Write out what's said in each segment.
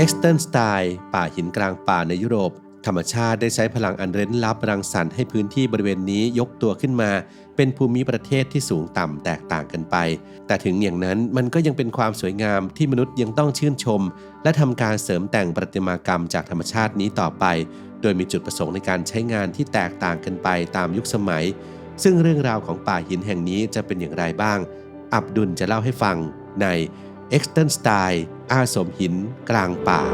Eastern Style ป่าหินกลางป่าในยุโรปธรรมชาติได้ใช้พลังอันเร้นลับรังสรรค์ให้พื้นที่บริเวณนี้ยกตัวขึ้นมาเป็นภูมิประเทศที่สูงต่ำแตกต่างกันไปแต่ถึงอย่างนั้นมันก็ยังเป็นความสวยงามที่มนุษย์ยังต้องชื่นชมและทำการเสริมแต่งประติมากรรมจากธรรมชาตินี้ต่อไปโดยมีจุดประสงค์ในการใช้งานที่แตกต่างกันไปตามยุคสมัยซึ่งเรื่องราวของป่าหินแห่งนี้จะเป็นอย่างไรบ้างอับดุลจะเล่าให้ฟังใน Eastern Style อาสมหินกลางป่า1.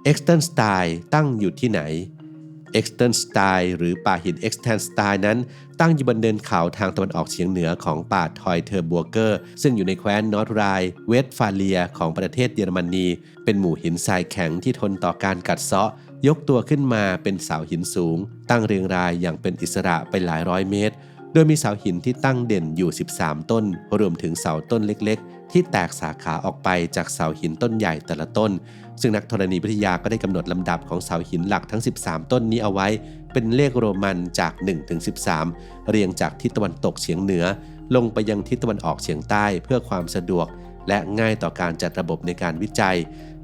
Eastern Style ตั้งอยู่ที่ไหน Eastern Style หรือป่าหิน Eastern Style นั้นตั้งอยู่บนเนินเขาทางตะวันออกเฉียงเหนือของป่าทอยเทอร์บัวเกอร์ซึ่งอยู่ในแคว้นนอร์ทไรน์เวสต์ฟาเลียของประเทศเยอรมนีเป็นหมู่หินทรายแข็งที่ทนต่อการกัดเซาะยกตัวขึ้นมาเป็นเสาหินสูงตั้งเรียงรายอย่างเป็นอิสระไปหลายร้อยเมตรโดยมีเสาหินที่ตั้งเด่นอยู่13ต้นรวมถึงเสาต้นเล็กๆที่แตกสาขาออกไปจากเสาหินต้นใหญ่แต่ละต้นซึ่งนักธรณีวิทยาก็ได้กำหนดลำดับของเสาหินหลักทั้ง13ต้นนี้เอาไว้เป็นเลขโรมันจาก1ถึง13เรียงจากทิศตะวันตกเฉียงเหนือลงไปยังทิศตะวันออกเฉียงใต้เพื่อความสะดวกและง่ายต่อการจัดระบบในการวิจัย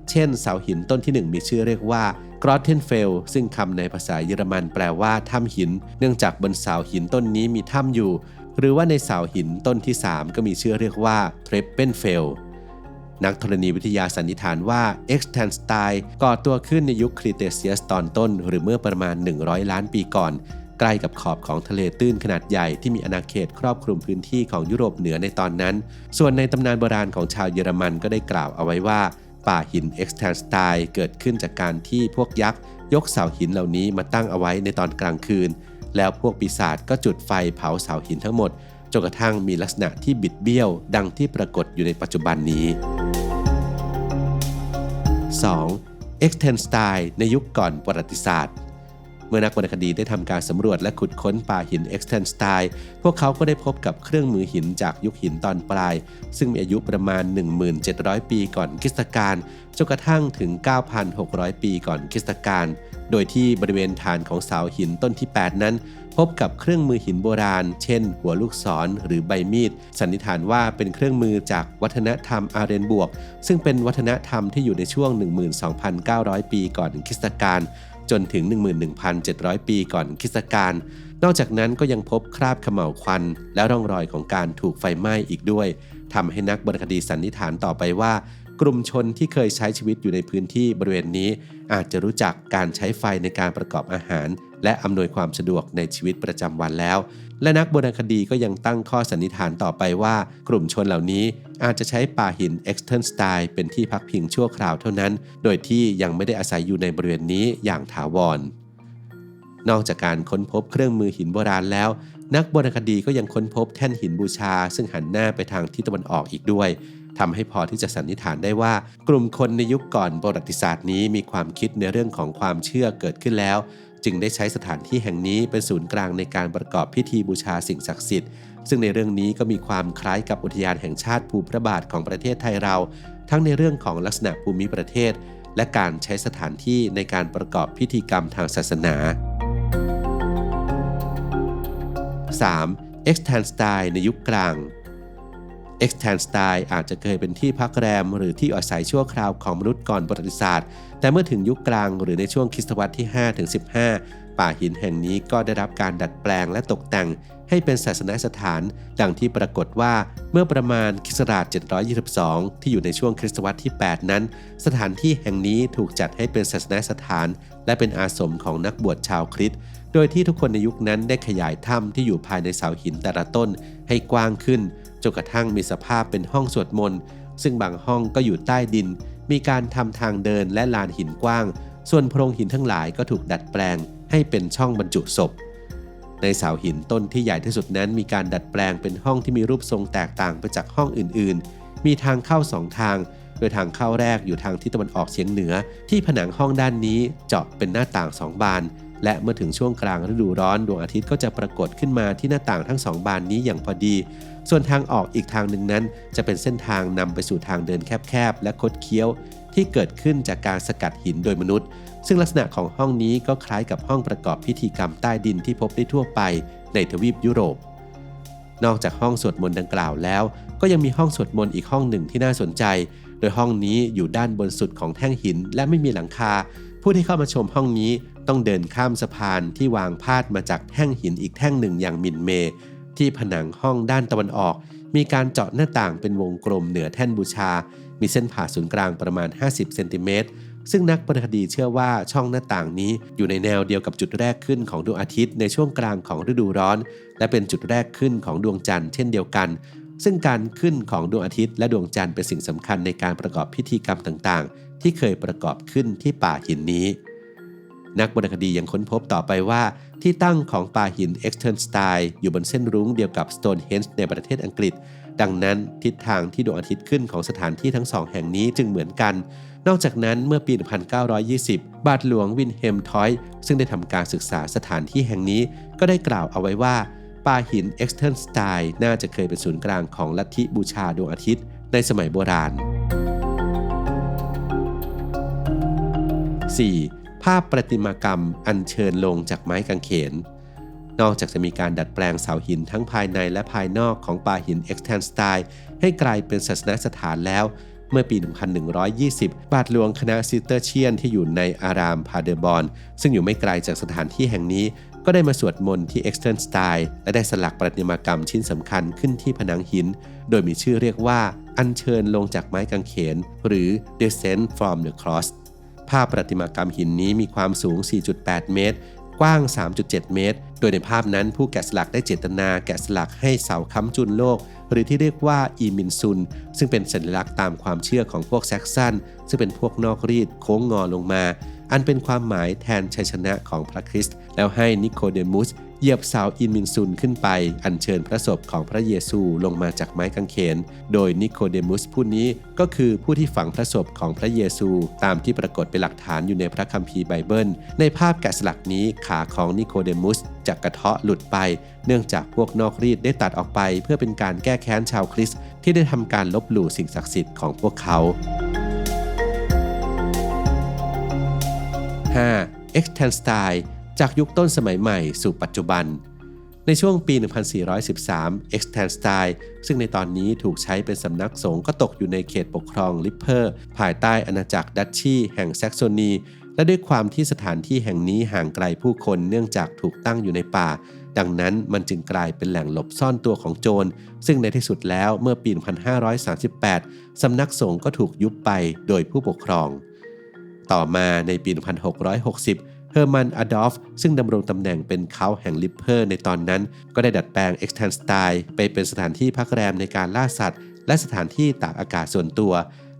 เช่นเสาหินต้นที่1มีชื่อเรียกว่ากรอตเทนเฟลซึ่งคำในภาษาเยอรมันแปลว่าถ้ำหินเนื่องจากบนเสาหินต้นนี้มีถ้ำอยู่หรือว่าในเสาหินต้นที่3ก็มีชื่อเรียกว่าเทรปเปนเฟลนักธรณีวิทยาสันนิษฐานว่า Eastern Style ก่อตัวขึ้นในยุคครีเทเซียสตอนต้นหรือเมื่อประมาณ100ล้านปีก่อนใกล้กับขอบของทะเลตื้นขนาดใหญ่ที่มีอาณาเขตครอบคลุมพื้นที่ของยุโรปเหนือในตอนนั้นส่วนในตำนานโบราณของชาวเยอรมันก็ได้กล่าวเอาไว้ว่าป่าหิน Eastern Style เกิดขึ้นจากการที่พวกยักษ์ยกเสาหินเหล่านี้มาตั้งเอาไว้ในตอนกลางคืนแล้วพวกปีศาจก็จุดไฟเผาเสาหินทั้งหมดจนกระทั่งมีลักษณะที่บิดเบี้ยวดังที่ปรากฏอยู่ในปัจจุบันนี้ 2. Eastern Style ในยุคก่อนประวัติศาสตร์เมื่อนักวรรณคดีได้ทำการสำรวจและขุดค้นป่าหิน Eastern Style พวกเขาก็ได้พบกับเครื่องมือหินจากยุคหินตอนปลายซึ่งมีอายุประมาณ 1700 ปีก่อนคริสตกาลจนกระทั่งถึง 9,600 ปีก่อนคริสตกาลโดยที่บริเวณฐานของเสาหินต้นที่ 8 นั้นพบกับเครื่องมือหินโบราณเช่นหัวลูกศรหรือใบมีดสันนิษฐานว่าเป็นเครื่องมือจากวัฒนธรรมอาเรนบวกซึ่งเป็นวัฒนธรรมที่อยู่ในช่วง 12,900 ปีก่อนคริสตกาลจนถึง 11,700 ปีก่อนคริสตกาลนอกจากนั้นก็ยังพบคราบเขม่าวควันและร่องรอยของการถูกไฟไหม้อีกด้วยทำให้นักวรรณคดีสันนิษฐานต่อไปว่ากลุ่มชนที่เคยใช้ชีวิตอยู่ในพื้นที่บริเวณนี้อาจจะรู้จักการใช้ไฟในการประกอบอาหารและอำนวยความสะดวกในชีวิตประจำวันแล้วและนักโบราณคดีก็ยังตั้งข้อสันนิษฐานต่อไปว่ากลุ่มชนเหล่านี้อาจจะใช้ป่าหิน Eastern Style เป็นที่พักพิงชั่วคราวเท่านั้นโดยที่ยังไม่ได้อาศัยอยู่ในบริเวณนี้อย่างถาวรนอกจากการค้นพบเครื่องมือหินโบราณแล้วนักโบราณคดีก็ยังค้นพบแท่นหินบูชาซึ่งหันหน้าไปทางทิศตะวันออกอีกด้วยทำให้พอที่จะสันนิษฐานได้ว่ากลุ่มคนในยุคก่อนประวัติศาสตร์นี้มีความคิดในเรื่องของความเชื่อเกิดขึ้นแล้วจึงได้ใช้สถานที่แห่งนี้เป็นศูนย์กลางในการประกอบพิธีบูชาสิ่งศักดิ์สิทธิ์ซึ่งในเรื่องนี้ก็มีความคล้ายกับอุทยานแห่งชาติภูพระบาทของประเทศไทยเราทั้งในเรื่องของลักษณะภูมิประเทศและการใช้สถานที่ในการประกอบพิธีกรรมทางศาสนา 3. Eastern Style ในยุคกลางEastern Style อาจจะเคยเป็นที่พักแรมหรือที่อาศัยชั่วคราวของมนุษย์ก่อนประวัติศาสตร์แต่เมื่อถึงยุคกลางหรือในช่วงคริสตวรรษที่ 5-15 ป่าหินแห่งนี้ก็ได้รับการดัดแปลงและตกแต่งให้เป็นศาสนสถานดังที่ปรากฏว่าเมื่อประมาณค.ศ. 722ที่อยู่ในช่วงคริสตวรรษที่ 8 นั้นสถานที่แห่งนี้ถูกจัดให้เป็นศาสนสถานและเป็นอาสมของนักบวชชาวคริสต์โดยที่ทุกคนในยุคนั้นได้ขยายถ้ำที่อยู่ภายในเสาหินแต่ละต้นให้กว้างขึ้นจนกระทั่งมีสภาพเป็นห้องสวดมนต์ซึ่งบางห้องก็อยู่ใต้ดินมีการทำทางเดินและลานหินกว้างส่วนโพรงหินทั้งหลายก็ถูกดัดแปลงให้เป็นช่องบรรจุศพในเสาหินต้นที่ใหญ่ที่สุดนั้นมีการดัดแปลงเป็นห้องที่มีรูปทรงแตกต่างไปจากห้องอื่นๆมีทางเข้า2ทางโดยทางเข้าแรกอยู่ทางทิศตะวันออกเฉียงเหนือที่ผนังห้องด้านนี้เจาะเป็นหน้าต่าง2บานและเมื่อถึงช่วงกลางฤดูร้อนดวงอาทิตย์ก็จะปรากฏขึ้นมาที่หน้าต่างทั้ง2บานนี้อย่างพอดีส่วนทางออกอีกทางหนึ่งนั้นจะเป็นเส้นทางนำไปสู่ทางเดินแคบๆและคดเคี้ยวที่เกิดขึ้นจากการสกัดหินโดยมนุษย์ ซึ่งลักษณะของห้องนี้ก็คล้ายกับห้องประกอบพิธีกรรมใต้ดินที่พบได้ทั่วไปในทวีปยุโรปนอกจากห้องสวดมนต์ดังกล่าวแล้วก็ยังมีห้องสวดมนต์อีกห้องหนึ่งที่น่าสนใจโดยห้องนี้อยู่ด้านบนสุดของแท่งหินและไม่มีหลังคาผู้ที่เข้ามาชมห้องนี้ต้องเดินข้ามสะพานที่วางพาดมาจากแท่งหินอีกแท่งหนึ่งอย่างมินเมย์ที่ผนังห้องด้านตะวันออกมีการเจาะหน้าต่างเป็นวงกลมเหนือแท่นบูชามีเส้นผ่าศูนย์กลางประมาณ50เซนติเมตรซึ่งนักวรรณคดีเชื่อว่าช่องหน้าต่างนี้อยู่ในแนวเดียวกับจุดแรกขึ้นของดวงอาทิตย์ในช่วงกลางของฤดูร้อนและเป็นจุดแรกขึ้นของดวงจันทร์เช่นเดียวกันซึ่งการขึ้นของดวงอาทิตย์และดวงจันทร์เป็นสิ่งสำคัญในการประกอบพิธีกรรมต่างๆที่เคยประกอบขึ้นที่ป่าหินนี้นักวรรณคดียังค้นพบต่อไปว่าที่ตั้งของป่าหินเอ็กซ์เทิร์นสไตน์อยู่บนเส้นรุ้งเดียวกับสโตนเฮนจ์ในประเทศอังกฤษดังนั้นทิศทางที่ดวงอาทิตย์ขึ้นของสถานที่ทั้งสองแห่งนี้จึงเหมือนกันนอกจากนั้นเมื่อปี 1920 บาทหลวงวินเฮมทอยส์ซึ่งได้ทำการศึกษาสถานที่แห่งนี้ก็ได้กล่าวเอาไว้ว่าป่าหินเอ็กซ์เทิร์นสไตน์น่าจะเคยเป็นศูนย์กลางของลัทธิบูชาดวงอาทิตย์ในสมัยโบราณ 4. ภาพประติมากรรมอัญเชิญลงจากไม้กางเขนนอกจากจะมีการดัดแปลงเสาหินทั้งภายในและภายนอกของป่าหินเอ็กซ์เทิร์นสไตน์ให้กลายเป็นศาสนสถานแล้วเมื่อปี 1120 บาทหลวงคณะซิสเตอร์เชียนที่อยู่ในอารามพาเดอร์บอนซึ่งอยู่ไม่ไกลจากสถานที่แห่งนี้ก็ได้มาสวดมนต์ที่เอ็กซ์เทิร์นสไตน์และได้สลักประติมากรรมชิ้นสำคัญขึ้นที่ผนังหินโดยมีชื่อเรียกว่าอัญเชิญลงจากไม้กางเขนหรือ Descent from the Cross ภาพประติมากรรมหินนี้มีความสูง 4.8 เมตรกว้าง 3.7 เมตรโดยในภาพนั้นผู้แกะสลักได้เจตนาแกะสลักให้เสาค้ำจุนโลกหรือที่เรียกว่าอีมินซุนซึ่งเป็นสัญลักษณ์ตามความเชื่อของพวกแซกซันซึ่งเป็นพวกนอกรีดโค้งงอลงมาอันเป็นความหมายแทนชัยชนะของพระคริสต์แล้วให้นิโคเดมุสเหยียบเสาอีมินซุนขึ้นไปอัญเชิญพระศพของพระเยซูลงมาจากไม้กางเขนโดยนิโคเดมุสผู้นี้ก็คือผู้ที่ฝังพระศพของพระเยซูตามที่ปรากฏเป็นหลักฐานอยู่ในพระคัมภีร์ไบเบิลในภาพแกะสลักนี้ขาของนิโคเดมุสจะกระเทาะหลุดไปเนื่องจากพวกนอกรีดได้ตัดออกไปเพื่อเป็นการแก้แค้นชาวคริสต์ที่ได้ทำการลบหลู่สิ่งศักดิ์สิทธิ์ของพวกเขา 5. Extenstyle จากยุคต้นสมัยใหม่สู่ปัจจุบันในช่วงปี 1413 Extenstyle ซึ่งในตอนนี้ถูกใช้เป็นสำนักสงฆ์ก็ตกอยู่ในเขตปกครองลิปเพอร์ภายใต้อาณาจักรดัชชีแห่งแซกโซนีและด้วยความที่สถานที่แห่งนี้ห่างไกลผู้คนเนื่องจากถูกตั้งอยู่ในป่าดังนั้นมันจึงกลายเป็นแหล่งหลบซ่อนตัวของโจรซึ่งในที่สุดแล้วเมื่อปี 1538 สำนักสงฆ์ก็ถูกยุบไปโดยผู้ปกครองต่อมาในปี 1660 เฮอร์มัน อดอล์ฟซึ่งดำรงตำแหน่งเป็นเค้าแห่งลิปเพอร์ในตอนนั้นก็ได้ดัดแปลงเอ็กซ์แทนสไตล์ไปเป็นสถานที่พักแรมในการล่าสัตว์และสถานที่ตากอากาศส่วนตัว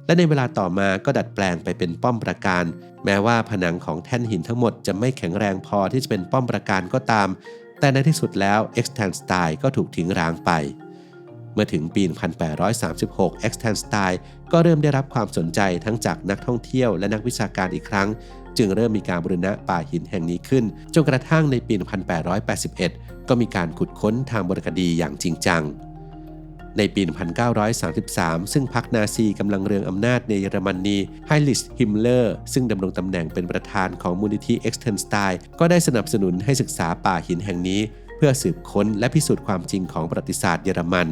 และในเวลาต่อมาก็ดัดแปลงไปเป็นป้อมปราการแม้ว่าผนังของแท่นหินทั้งหมดจะไม่แข็งแรงพอที่จะเป็นป้อมปราการก็ตามแต่ในที่สุดแล้วเอ็กซ์แทนสไตล์ก็ถูกทิ้งร้างไปเมื่อถึงปี 1836 Extenstyle ก็เริ่มได้รับความสนใจทั้งจากนักท่องเที่ยวและนักวิชาการอีกครั้งจึงเริ่มมีการบูรณะป่าหินแห่งนี้ขึ้นจนกระทั่งในปี 1881 ก็มีการขุดค้นทางวรรณคดีอย่างจริงจังในปี 1933 ซึ่งพรรคนาซีกำลังเรืองอำนาจในเยอรมนีไฮริช ฮิมเลอร์ซึ่งดำรงตำแหน่งเป็นประธานของมูลนิธิ Extenstyle ก็ได้สนับสนุนให้ศึกษาป่าหินแห่งนี้เพื่อสืบค้นและพิสูจน์ความจริงของประวัติศาสตร์เยอรมัน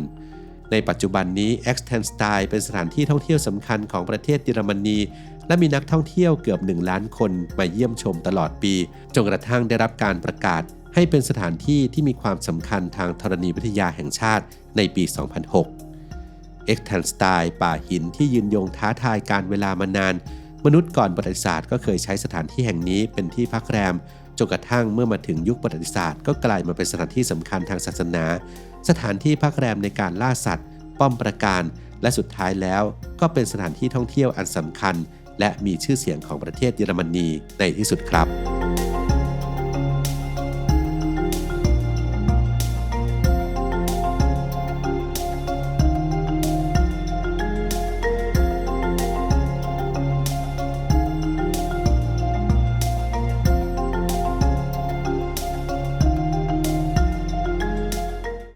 ในปัจจุบันนี้ Extenstyle เป็นสถานที่ท่องเที่ยวสำคัญของประเทศเยอรมนีและมีนักท่องเที่ยวเกือบ1 ล้านคนมาเยี่ยมชมตลอดปีจนกระทั่งได้รับการประกาศให้เป็นสถานที่ที่มีความสำคัญทางธรณีวิทยาแห่งชาติในปี 2006 Extenstyle ป่าหินที่ยืนยงท้าทายการเวลามานานมนุษย์ก่อนประวัติศาสตร์ก็เคยใช้สถานที่แห่งนี้เป็นที่พักแรมจนกระทั่งเมื่อมาถึงยุคประวัติศาสตร์ก็กลายมาเป็นสถานที่สำคัญทางศาสนาสถานที่พักแรมในการล่าสัตว์ป้อมปราการและสุดท้ายแล้วก็เป็นสถานที่ท่องเที่ยวอันสำคัญและมีชื่อเสียงของประเทศเยอรมนีในที่สุดครับ